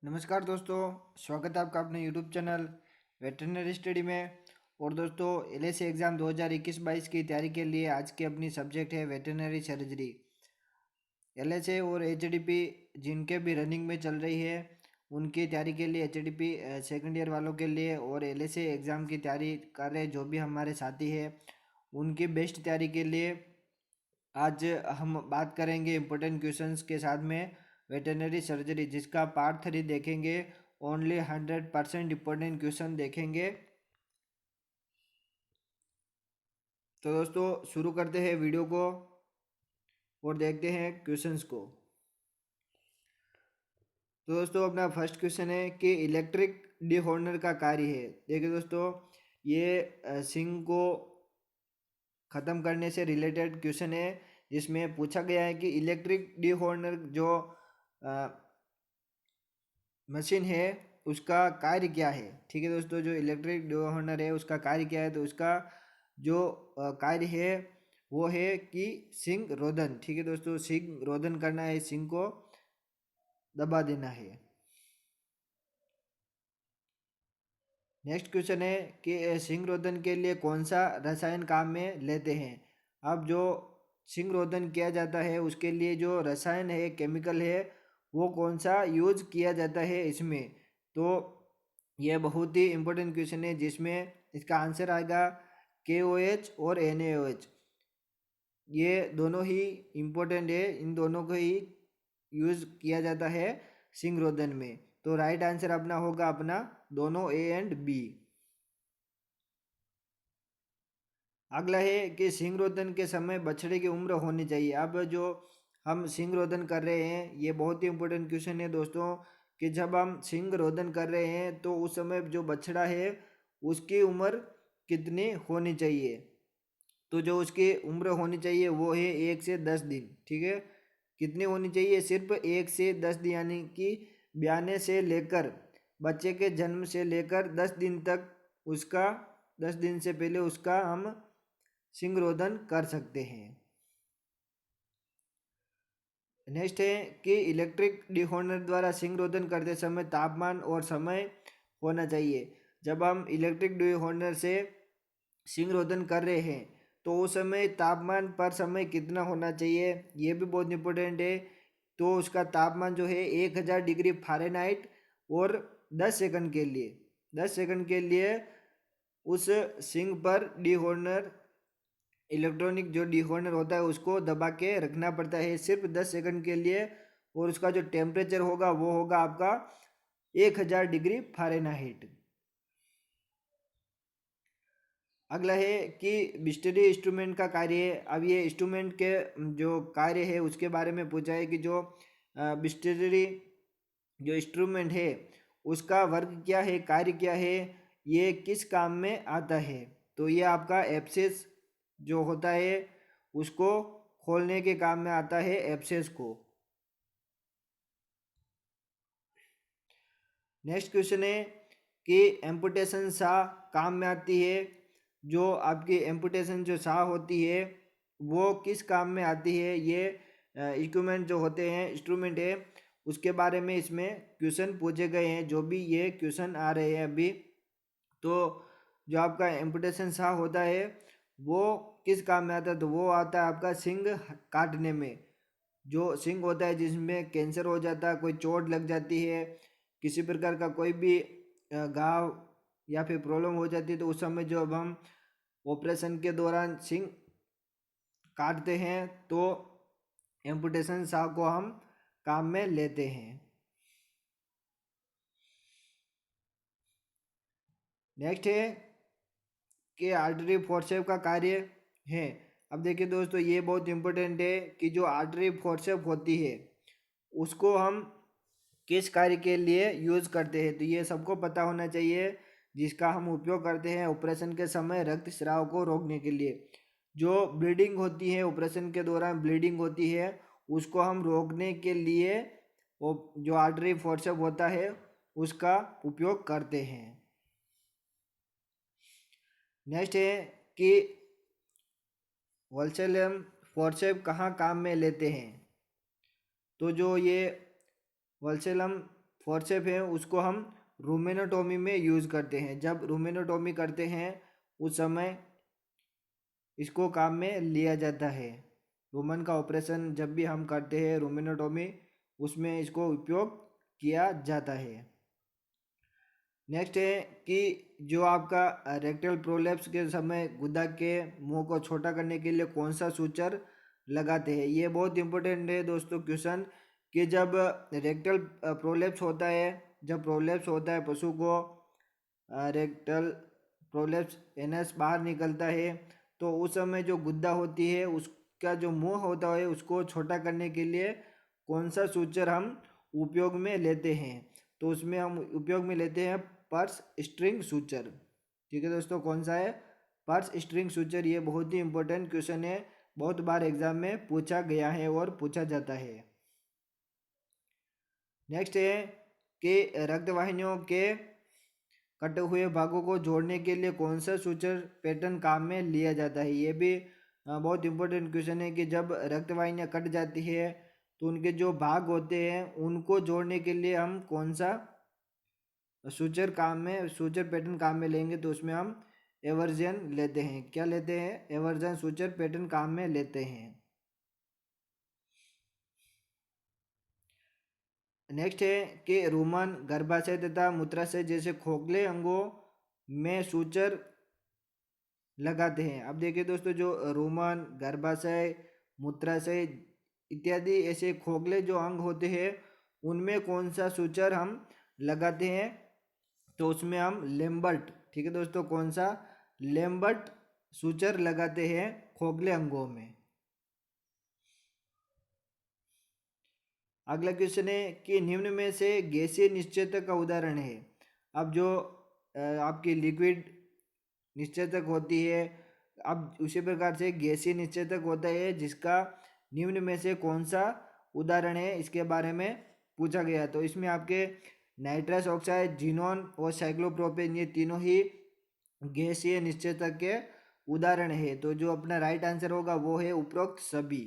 नमस्कार दोस्तों, स्वागत है आपका अपने यूट्यूब चैनल वेटरनरी स्टडी में। और दोस्तों, एलएसी एग्ज़ाम 2021-22 की तैयारी के लिए आज की अपनी सब्जेक्ट है वेटरनरी सर्जरी। एलएसए और एचडीपी जिनके भी रनिंग में चल रही है उनकी तैयारी के लिए, एचडीपी सेकंड ईयर वालों के लिए और एलएसए एग्ज़ाम की तैयारी कर रहे जो भी हमारे साथी हैं उनकी बेस्ट तैयारी के लिए आज हम बात करेंगे इम्पोर्टेंट क्वेश्चंस के साथ में वेटरनरी सर्जरी, जिसका पार्ट 3 देखेंगे। ओनली 100% इम्पोर्टेंट क्वेश्चन देखेंगे। तो दोस्तों, शुरू करते हैं वीडियो को और देखते हैं क्वेश्चंस को। तो दोस्तों, अपना फर्स्ट क्वेश्चन है कि इलेक्ट्रिक डिहॉर्नर का कार्य है। देखिए दोस्तों, ये सिंग को ख़त्म करने से रिलेटेड क्वेश्चन है, जिसमें पूछा गया है कि इलेक्ट्रिक डिहॉर्नर जो मशीन है उसका कार्य क्या है। ठीक है दोस्तों, जो इलेक्ट्रिक डिहॉर्नर है उसका कार्य क्या है, तो उसका जो कार्य है वो है कि सिंग रोदन। ठीक है दोस्तों, सिंग रोदन करना है, सिंग को दबा देना है। नेक्स्ट क्वेश्चन है कि सिंग रोदन के लिए कौन सा रसायन काम में लेते हैं। अब जो सिंग रोदन किया जाता है उसके लिए जो रसायन है, केमिकल है, वो कौन सा यूज किया जाता है इसमें। तो यह बहुत ही इम्पोर्टेंट क्वेश्चन है, जिसमें इसका आंसर आएगा KOH और NaOH। ये दोनों ही इम्पोर्टेंट है, इन दोनों को ही यूज किया जाता है सिंग रोदन में। तो राइट आंसर अपना होगा अपना दोनों A एंड B। अगला है कि सिंग रोदन के समय बछड़े की उम्र होनी चाहिए। अब जो हम सिंग रोदन कर रहे हैं, ये बहुत ही इम्पोर्टेंट क्वेश्चन है दोस्तों, कि जब हम सिंग रोदन कर रहे हैं तो उस समय जो बछड़ा है उसकी उम्र कितनी होनी चाहिए। तो जो उसकी उम्र होनी चाहिए वो है 1 से 10 दिन। ठीक है, कितनी होनी चाहिए? सिर्फ 1 से 10 दिन, यानी कि ब्याने से लेकर बच्चे के जन्म से लेकर 10 दिन तक उसका, 10 दिन से पहले उसका हम सिंग रोदन कर सकते हैं। नेक्स्ट है कि इलेक्ट्रिक डिहॉर्नर द्वारा सिंग रोदन करते समय तापमान और समय होना चाहिए। जब हम इलेक्ट्रिक डिहॉर्नर से सिंग रोदन कर रहे हैं तो उस समय तापमान पर समय कितना होना चाहिए, ये भी बहुत इंपॉर्टेंट है। तो उसका तापमान जो है 1000 डिग्री फ़ारेनहाइट और 10 सेकंड के लिए, 10 सेकंड के लिए उस सिंग पर डिहॉर्नर, इलेक्ट्रॉनिक जो डिहॉर्नर होता है उसको दबा के रखना पड़ता है सिर्फ 10 सेकंड के लिए। और उसका जो टेम्परेचर होगा वो होगा आपका 1000 डिग्री फ़ारेनहाइट। अगला है कि बिस्टरी इंस्ट्रूमेंट का कार्य है। अब ये इंस्ट्रूमेंट के जो कार्य है उसके बारे में पूछा है कि जो बिस्टरी जो इंस्ट्रूमेंट है उसका वर्ग क्या है, कार्य क्या है, ये किस काम में आता है। तो ये आपका एब्सेस जो होता है उसको खोलने के काम में आता है, एब्सेस को। नेक्स्ट क्वेश्चन है कि एम्पुटेशन सा काम में आती है। जो आपकी एम्पुटेशन जो सा होती है वो किस काम में आती है, ये इक्विपमेंट जो होते हैं, इंस्ट्रूमेंट है, उसके बारे में इसमें क्वेश्चन पूछे गए हैं। जो भी ये क्वेश्चन आ रहे हैं अभी, तो जो आपका एम्पुटेशन सा होता है वो किस काम में आता है, तो वो आता है आपका सिंग काटने में। जो सिंग होता है जिसमें कैंसर हो जाता है, कोई चोट लग जाती है, किसी प्रकार का कोई भी घाव या फिर प्रॉब्लम हो जाती है, तो उस समय जब हम ऑपरेशन के दौरान सिंग काटते हैं तो एम्पुटेशन साह को हम काम में लेते हैं। नेक्स्ट है कि आर्टरी फोर्सेप का कार्य है। अब देखिए दोस्तों, ये बहुत इंपॉर्टेंट है कि जो आर्टरी फोर्सेप होती है उसको हम किस कार्य के लिए यूज़ करते हैं, तो ये सबको पता होना चाहिए, जिसका हम उपयोग करते हैं ऑपरेशन के समय रक्त स्राव को रोकने के लिए। जो ब्लीडिंग होती है, ऑपरेशन के दौरान ब्लीडिंग होती है, उसको हम रोकने के लिए वो जो आर्टरी फोर्सेप होता है उसका उपयोग करते हैं। नेक्स्ट है कि वल्सेलम फोर्सेप कहाँ काम में लेते हैं। तो जो ये वल्सेलम फोर्सेप है उसको हम रूमेनोटोमी में यूज़ करते हैं। जब रूमेनोटोमी करते हैं उस समय इसको काम में लिया जाता है। रोमन का ऑपरेशन जब भी हम करते हैं रूमेनोटोमी, उसमें इसको उपयोग किया जाता है। नेक्स्ट है कि जो आपका रेक्टल प्रोलेप्स के समय गुदा के मुंह को छोटा करने के लिए कौन सा सूचर लगाते हैं। ये बहुत इंपॉर्टेंट है दोस्तों क्वेश्चन, कि जब रेक्टल प्रोलेप्स होता है, जब प्रोलेप्स होता है पशु को, रेक्टल प्रोलेप्स एनस बाहर निकलता है, तो उस समय जो गुद्दा होती है उसका जो मुंह होता है उसको छोटा करने के लिए कौन सा सूचर हम उपयोग में लेते हैं। तो उसमें हम उपयोग में लेते हैं पर्स स्ट्रिंग सूचर। ठीक है दोस्तों, कौन सा है? Purse string suture. ये बहुत ही इंपॉर्टेंट क्वेश्चन है, बहुत बार एग्जाम में पूछा गया है और पूछा जाता है। नेक्स्ट है कि रक्तवाहिनियों के कटे हुए भागों को जोड़ने के लिए कौन सा सूचर पैटर्न काम में लिया जाता है। ये भी बहुत इंपॉर्टेंट क्वेश्चन है कि जब रक्तवाहिनियाँ कट जाती है तो उनके जो भाग होते हैं उनको जोड़ने के लिए हम कौन सा सूचर काम में, सूचर पैटर्न काम में लेंगे। तो उसमें हम एवर्जन लेते हैं। क्या लेते हैं? एवर्जन सूचर पैटर्न काम में लेते हैं। नेक्स्ट है कि रोमन, गर्भाशय तथा मूत्राशय जैसे खोखले अंगों में सूचर लगाते हैं। अब देखिए दोस्तों, जो रोमन, गर्भाशय, मूत्राशय इत्यादि ऐसे खोखले जो अंग होते हैं उनमें कौन सा सूचर हम लगाते हैं। तो उसमें हम लेम्बर्ट, ठीक है दोस्तों, कौन सा? लेम्बर्ट सूचर लगाते हैं खोखले अंगों में। अगला क्वेश्चन है कि निम्न में से गैसीय निश्चेतक का उदाहरण है। अब जो आपकी लिक्विड निश्चेतक होती है, अब उसी प्रकार से गैसीय निश्चेतक होता है जिसका निम्न में से कौन सा उदाहरण है, इसके बारे में पूछा गया। तो इसमें आपके नाइट्रस ऑक्साइड, जीनोन और साइक्लोप्रोपेन ये तीनों ही गैसीय निश्चेतक के उदाहरण है। तो जो अपना राइट आंसर होगा वो है उपरोक्त सभी।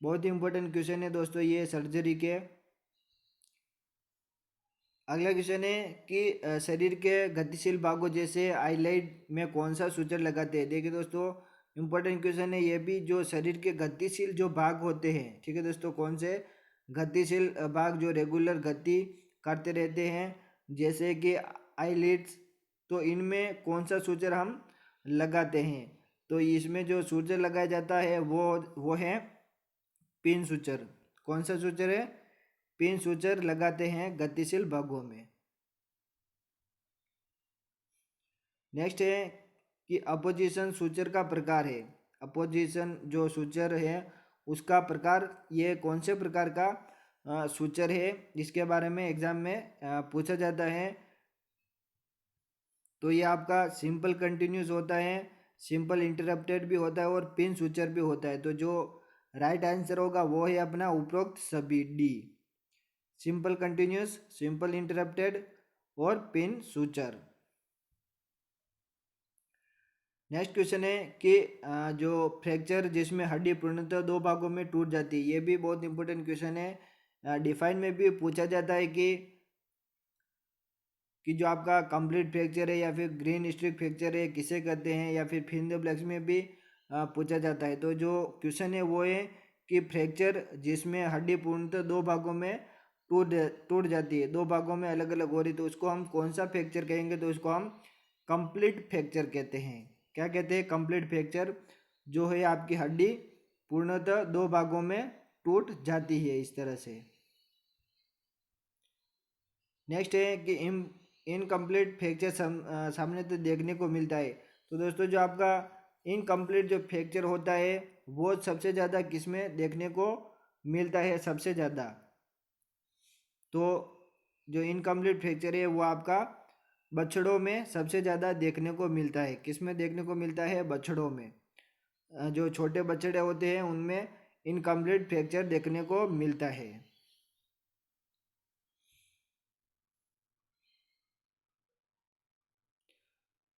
बहुत ही इंपॉर्टेंट क्वेश्चन है दोस्तों ये सर्जरी के। अगला क्वेश्चन है कि शरीर के गतिशील भागों जैसे आईलाइट में कौन सा सूचर लगाते हैं। देखिए दोस्तों, इंपॉर्टेंट क्वेश्चन है ये भी। जो शरीर के गतिशील जो भाग होते हैं, ठीक है दोस्तों, कौन से गतिशील भाग जो रेगुलर गति करते रहते हैं जैसे कि आईलिड्स, तो इनमें कौन सा सूचर हम लगाते हैं। तो इसमें जो सूचर लगाया जाता है वो है पिन सूचर। कौन सा सूचर है? पिन सूचर लगाते हैं गतिशील भागों में। नेक्स्ट है कि अपोजिशन सूचर का प्रकार है। अपोजिशन जो सूचर है उसका प्रकार, ये कौन से प्रकार का सूचर है, जिसके बारे में एग्जाम में पूछा जाता है। तो ये आपका सिंपल कंटिन्यूस होता है, सिंपल इंटरप्टेड भी होता है और पिन सूचर भी होता है। तो जो राइट आंसर होगा वो है अपना उपरोक्त सभी, D, simple continuous, simple interrupted और पिन सूचर। नेक्स्ट क्वेश्चन है कि जो फ्रैक्चर जिसमें हड्डी पूर्णतः दो भागों में टूट जाती है, ये भी बहुत इंपॉर्टेंट क्वेश्चन है। डिफाइन में भी पूछा जाता है कि जो आपका कंप्लीट फ्रैक्चर है या फिर ग्रीन स्ट्रिक फ्रैक्चर है किसे कहते हैं, या फिर फिन द ब्लैक्स में भी पूछा जाता है। तो जो क्वेश्चन है वो है कि फ्रैक्चर जिसमें हड्डी पूर्णतः दो भागों में टूट टूट जाती है, दो भागों में अलग अलग हो रही, तो उसको हम कौन सा फ्रैक्चर कहेंगे। तो उसको हम कंप्लीट फ्रैक्चर कहते हैं। क्या कहते हैं? Complete fracture. जो है आपकी हड्डी पूर्णतः दो भागों में टूट जाती है इस तरह से। नेक्स्ट है कि इनकम्प्लीट फ्रैक्चर सामने तो देखने को मिलता है। तो दोस्तों, जो आपका इनकम्प्लीट जो फ्रैक्चर होता है वो सबसे ज़्यादा किसमें देखने को मिलता है? सबसे ज़्यादा तो जो इनकम्प्लीट फ्रैक्चर है वो आपका बछड़ों में सबसे ज़्यादा देखने को मिलता है। किसमें देखने को मिलता है? बछड़ों में। जो छोटे बछड़े होते हैं उनमें इनकम्प्लीट फ्रैक्चर देखने को मिलता है।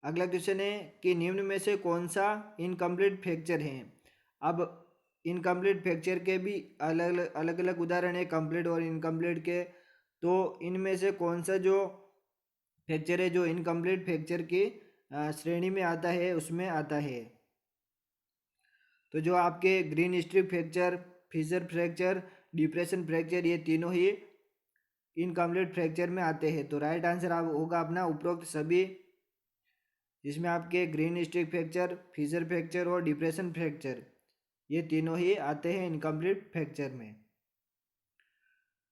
अगला क्वेश्चन है कि निम्न में से कौन सा इनकम्प्लीट फ्रैक्चर है। अब इनकम्प्लीट फ्रैक्चर के भी अलग अलग उदाहरण है, कंप्लीट और इनकम्प्लीट के। तो इनमें से कौन सा जो फ्रैक्चर है जो इनकम्प्लीट फ्रैक्चर की श्रेणी में आता है, उसमें आता है। तो जो आपके greenstick fracture, fissure fracture, depression fracture, ये तीनों ही इनकम्प्लीट फ्रैक्चर में आते हैं। तो राइट आंसर आप होगा अपना उपरोक्त सभी, जिसमें आपके greenstick fracture, fissure fracture और डिप्रेशन फ्रैक्चर, ये तीनों ही आते हैं इनकम्प्लीट फ्रैक्चर में।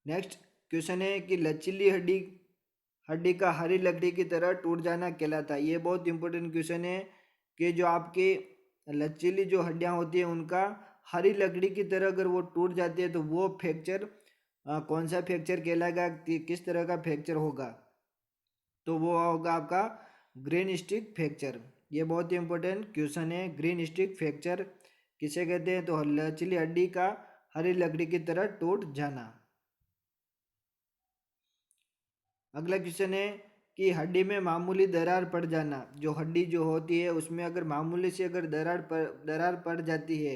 नेक्स्ट क्वेश्चन है कि लचीली हड्डी का हरी लकड़ी की तरह टूट जाना कहलाता है। ये बहुत इंपॉर्टेंट क्वेश्चन है कि जो आपकी लचीली जो हड्डियां होती है उनका हरी लकड़ी की तरह अगर वो टूट जाती है तो वो फ्रैक्चर कौन सा फ्रैक्चर कहलाएगा, किस तरह का फ्रैक्चर होगा? तो वो होगा आपका ग्रीन स्टिक फ्रैक्चर। ये बहुत ही इंपॉर्टेंट क्वेश्चन है। ग्रीन स्टिक फ्रैक्चर किसे कहते हैं? तो लचीली हड्डी का हरी लकड़ी की तरह टूट जाना। अगला क्वेश्चन है कि हड्डी में मामूली दरार पड़ जाना। जो हड्डी जो होती है उसमें अगर मामूली से अगर दरार पड़ जाती है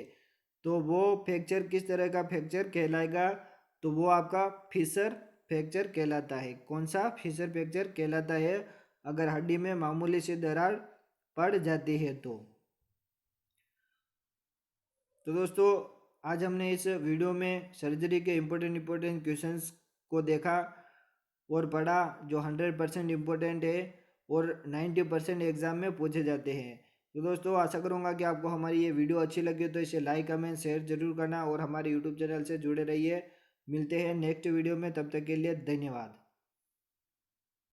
तो वो फ्रैक्चर किस तरह का फ्रैक्चर कहलाएगा? तो वो आपका फिशर फ्रैक्चर कहलाता है। कौन सा? फिशर फ्रैक्चर कहलाता है अगर हड्डी में मामूली से दरार पड़ जाती है तो। दोस्तों, आज हमने इस वीडियो में सर्जरी के इम्पोर्टेंट क्वेश्चंस को देखा और पढ़ा, जो 100% इम्पोर्टेंट है और 90% एग्जाम में पूछे जाते हैं। तो दोस्तों, आशा करूँगा कि आपको हमारी ये वीडियो अच्छी लगी तो इसे लाइक, कमेंट, शेयर जरूर करना और हमारे यूट्यूब चैनल से जुड़े रहिए। मिलते हैं नेक्स्ट वीडियो में, तब तक के लिए धन्यवाद।